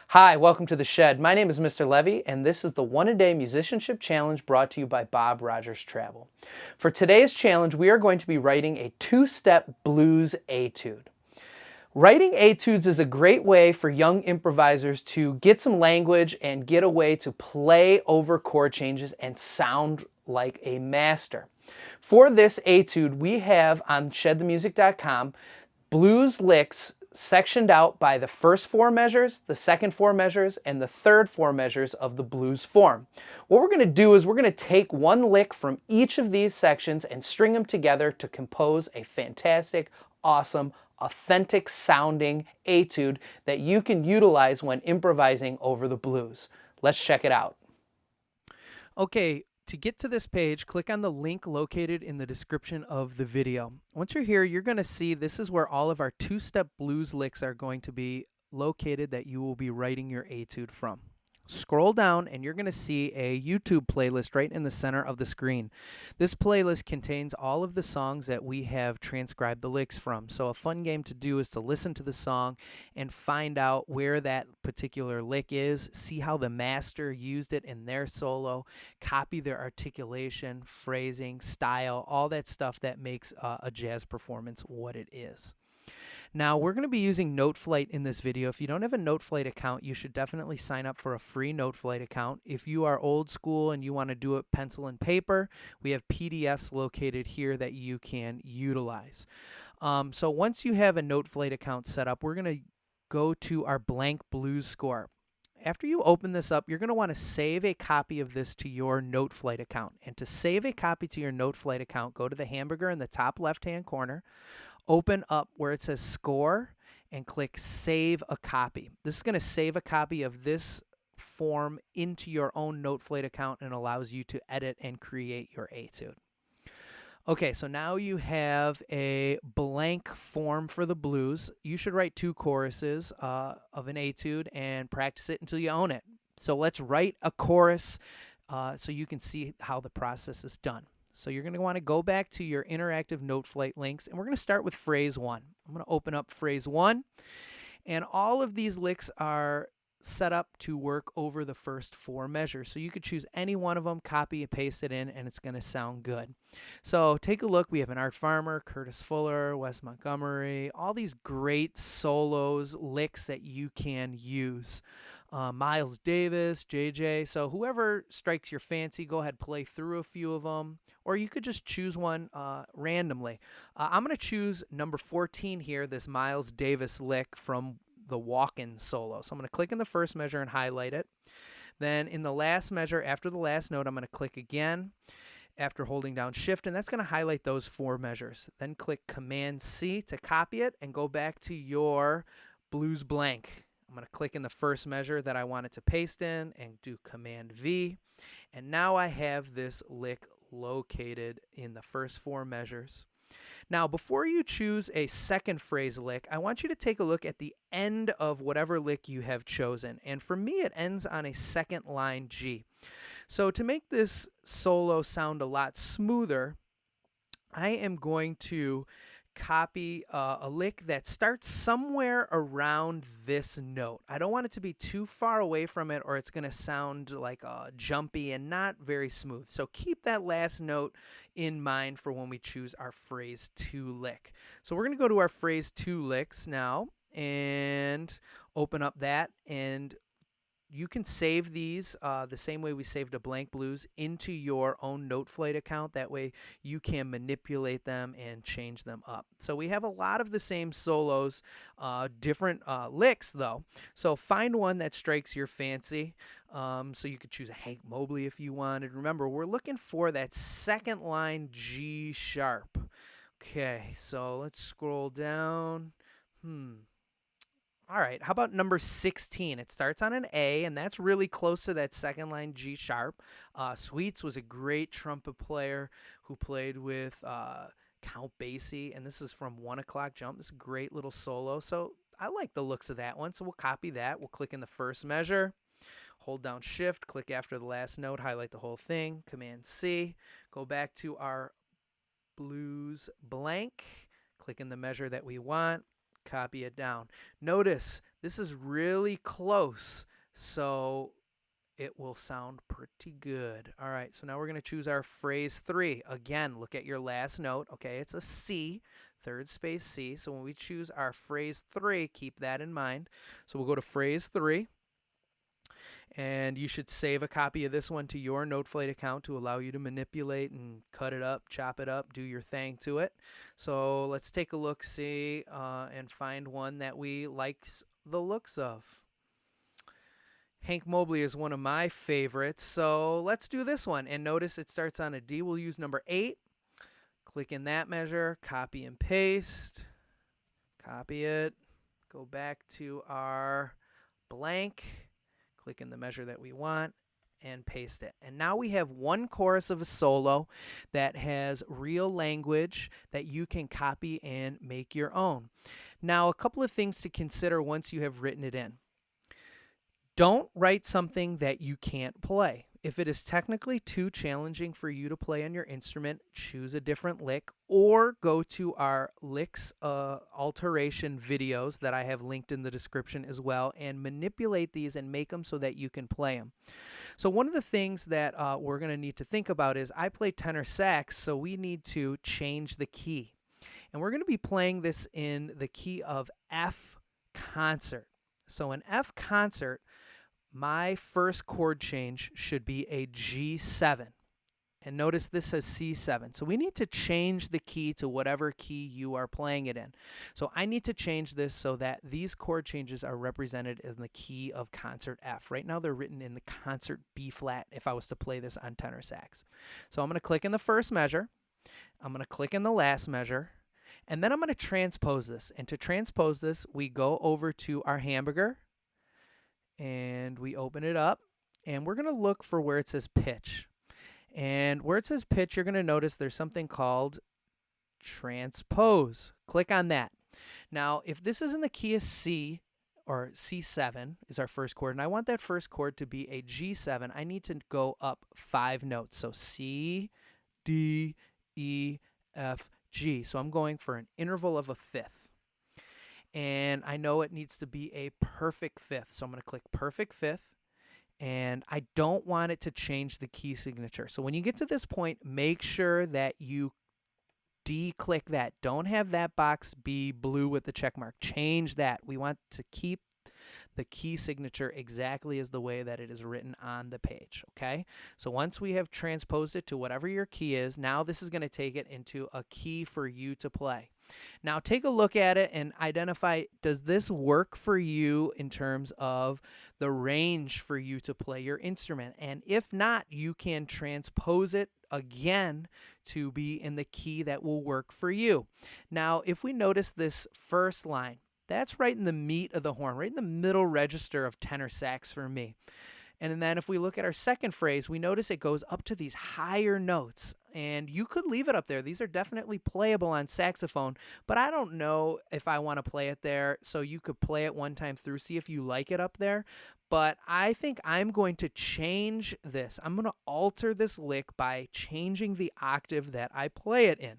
Hi, welcome to The Shed. My name is Mr. Levy, and this is the One-A-Day Musicianship Challenge brought to you by Bob Rogers Travel. For today's challenge, we are going to be writing a two-step blues etude. Writing etudes is a great way for young improvisers to get some language and get a way to play over chord changes and sound like a master. For this etude, we have on shedthemusic.com blues licks sectioned out by the first four measures, the second four measures, and the third four measures of the blues form. What we're going to do is we're going to take one lick from each of these sections and string them together to compose a fantastic, awesome, authentic sounding etude that you can utilize when improvising over the blues. Let's check it out. Okay, to get to this page, click on the link located in the description of the video. Once you're here, you're going to see this is where all of our two-step blues licks are going to be located that you will be writing your etude from. Scroll down and you're going to see a YouTube playlist right in the center of the screen. This playlist contains all of the songs that we have transcribed the licks from. So a fun game to do is to listen to the song and find out where that particular lick is, see how the master used it in their solo, copy their articulation, phrasing, style, all that stuff that makes a jazz performance what it is. Now, we're going to be using Noteflight in this video. If you don't have a Noteflight account, you should definitely sign up for a free Noteflight account. If you are old school and you want to do it pencil and paper, we have PDFs located here that you can utilize. So once you have a Noteflight account set up, we're going to go to our blank blues score. After you open this up, you're going to want to save a copy of this to your Noteflight account. And to save a copy to your Noteflight account, go to the hamburger in the top left-hand corner, open up where it says score and click save a copy. This is going to save a copy of this form into your own Noteflight account and allows you to edit and create your etude. Okay, so now you have a blank form for the blues. You should write two choruses of an etude and practice it until you own it. So let's write a chorus so you can see how the process is done. So you're going to want to go back to your interactive Noteflight links, and we're going to start with phrase 1. I'm going to open up phrase 1, and all of these licks are set up to work over the first four measures. So you could choose any one of them, copy and paste it in, and it's going to sound good. So take a look. We have an Art Farmer, Curtis Fuller, Wes Montgomery, all these great solos, licks that you can use. Miles Davis, JJ. So whoever strikes your fancy, go ahead, play through a few of them, or you could just choose one randomly. I'm going to choose number 14 here, this Miles Davis lick from the walk-in solo. So I'm going to click in the first measure and highlight it. Then in the last measure, after the last note, I'm going to click again after holding down Shift, and that's going to highlight those four measures. Then click Command-C to copy it and go back to your blues blank. I'm going to click in the first measure that I wanted to paste in and do Command-V. And now I have this lick located in the first four measures. Now, before you choose a second phrase lick, I want you to take a look at the end of whatever lick you have chosen. And for me, it ends on a second line G. So to make this solo sound a lot smoother, I am going to copy a lick that starts somewhere around this note. I don't want it to be too far away from it or it's going to sound like jumpy and not very smooth. So keep that last note in mind for when we choose our phrase 2 lick. So we're going to go to our phrase 2 licks now and open up that, and you can save these the same way we saved a blank blues into your own Noteflight account. That way you can manipulate them and change them up. So we have a lot of the same solos, different licks though. So find one that strikes your fancy. So you could choose a Hank Mobley if you wanted. Remember, we're looking for that second line G sharp. Okay, so let's scroll down. All right, how about number 16? It starts on an A, and that's really close to that second line G sharp. Sweets was a great trumpet player who played with Count Basie, and this is from 1 O'Clock Jump. This is a great little solo, so I like the looks of that one, so we'll copy that. We'll click in the first measure, hold down Shift, click after the last note, highlight the whole thing, Command-C, go back to our blues blank, click in the measure that we want, copy it down. Notice This is really close, so it will sound pretty good. All right, so now we're going to choose our phrase 3. Again, look at your last note. Okay, it's a C, third space C. So when we choose our phrase 3, keep that in mind. So we'll go to phrase 3. And you should save a copy of this one to your Noteflight account to allow you to manipulate and cut it up, chop it up, do your thing to it. So let's take a look, see, and find one that we like the looks of. Hank Mobley is one of my favorites, so let's do this one. And notice it starts on a D. We'll use number 8. Click in that measure, copy and paste, copy it, go back to our blank, click in the measure that we want, and paste it. And now we have one chorus of a solo that has real language that you can copy and make your own. Now, a couple of things to consider once you have written it in. Don't write something that you can't play. If it is technically too challenging for you to play on your instrument, choose a different lick or go to our licks alteration videos that I have linked in the description as well and manipulate these and make them so that you can play them. So one of the things that we're going to need to think about is I play tenor sax, so we need to change the key. And we're going to be playing this in the key of F concert. So in F concert, my first chord change should be a G7. And notice this says C7. So we need to change the key to whatever key you are playing it in. So I need to change this so that these chord changes are represented in the key of concert F. Right now they're written in the concert B flat if I was to play this on tenor sax. So I'm going to click in the first measure. I'm going to click in the last measure. And then I'm going to transpose this. And to transpose this, we go over to our hamburger. And we open it up. And we're going to look for where it says pitch. And where it says pitch, you're going to notice there's something called transpose. Click on that. Now, if this is in the key of C, or C7 is our first chord, and I want that first chord to be a G7, I need to go up 5 notes. So C, D, E, F, G. So I'm going for an interval of a fifth. And I know it needs to be a perfect fifth. So I'm going to click perfect fifth. And I don't want it to change the key signature. So when you get to this point, make sure that you de-click that. Don't have that box be blue with the check mark. Change that. We want to keep the key signature exactly as the way that it is written on the page, okay? So once we have transposed it to whatever your key is, now this is going to take it into a key for you to play. Now take a look at it and identify, does this work for you in terms of the range for you to play your instrument? And if not, you can transpose it again to be in the key that will work for you. Now, if we notice this first line, that's right in the meat of the horn, right in the middle register of tenor sax for me. And then if we look at our second phrase, we notice it goes up to these higher notes. And you could leave it up there. These are definitely playable on saxophone, but I don't know if I want to play it there. So you could play it one time through, see if you like it up there. But I think I'm going to change this. I'm going to alter this lick by changing the octave that I play it in.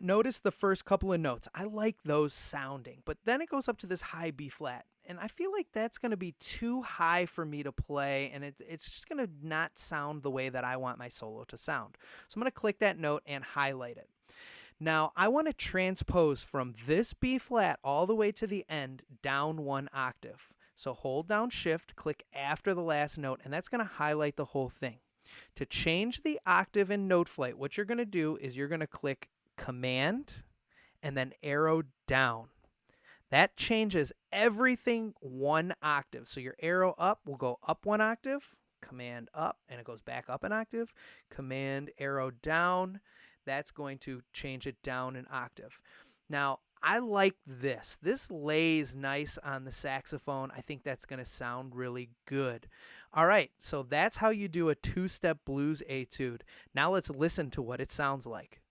Notice the first couple of notes. I like those sounding, but then it goes up to this high B flat. And I feel like that's going to be too high for me to play, and it's just going to not sound the way that I want my solo to sound. So I'm going to click that note and highlight it. Now, I want to transpose from this B flat all the way to the end down 1 octave. So hold down Shift, click after the last note, and that's going to highlight the whole thing. To change the octave in Noteflight, what you're going to do is you're going to click Command and then arrow down. That changes everything 1 octave. So your arrow up will go up 1 octave, Command up, and it goes back up an octave. Command arrow down, that's going to change it down an octave. Now, I like this. This lays nice on the saxophone. I think that's going to sound really good. All right, so that's how you do a 2-step blues etude. Now let's listen to what it sounds like.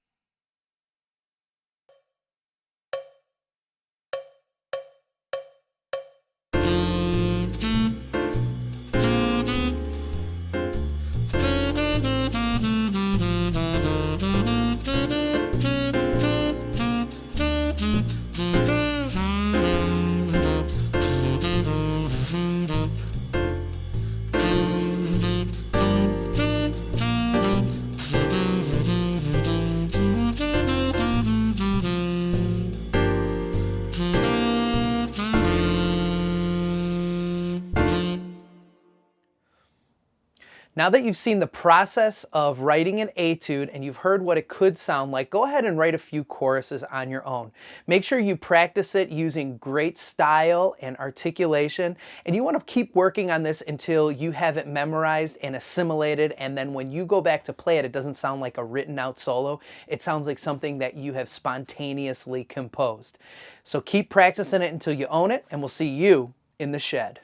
Now that you've seen the process of writing an etude and you've heard what it could sound like, go ahead and write a few choruses on your own. Make sure you practice it using great style and articulation, and you want to keep working on this until you have it memorized and assimilated, and then when you go back to play it, it doesn't sound like a written out solo. It sounds like something that you have spontaneously composed. So keep practicing it until you own it, and we'll see you in the shed.